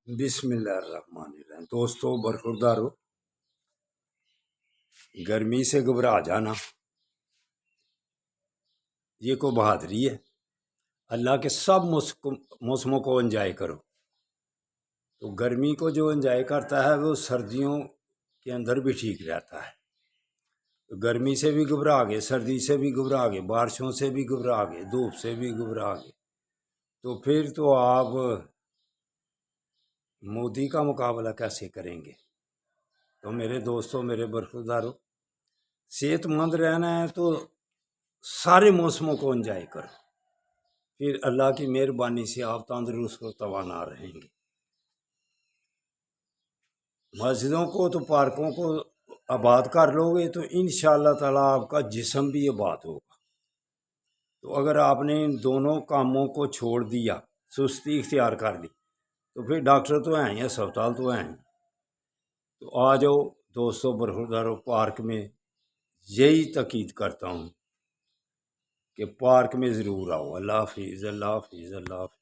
بسم اللہ الرحمن الرحیم۔ دوستو برخوردارو، گرمی سے گھبرا جانا یہ کو بہادری ہے۔ اللہ کے سب موسموں کو انجوائے کرو۔ تو گرمی کو جو انجوائے کرتا ہے وہ سردیوں کے اندر بھی ٹھیک رہتا ہے۔ تو گرمی سے بھی گھبرا گئے، سردی سے بھی گھبرا گئے، بارشوں سے بھی گھبرا گئے، دھوپ سے بھی گھبرا گئے، تو پھر تو آپ مودی کا مقابلہ کیسے کریں گے؟ تو میرے دوستوں، میرے برخورداروں، صحت مند رہنا ہے تو سارے موسموں کو انجوائے کرو، پھر اللہ کی مہربانی سے آپ تندرست و توانا رہیں گے۔ مسجدوں کو تو پارکوں کو آباد کر لو گے تو انشاءاللہ تعالیٰ آپ کا جسم بھی آباد ہوگا۔ تو اگر آپ نے ان دونوں کاموں کو چھوڑ دیا، سستی اختیار کر لی، تو پھر ڈاکٹر تو ہیں ہی، اسپتال تو ہیں ہی۔ تو آ جاؤ دوستوں برخورداروں، پارک میں یہی تاکید کرتا ہوں کہ پارک میں ضرور آؤ۔ اللہ حافظ، اللہ حافظ، اللہ حافظ۔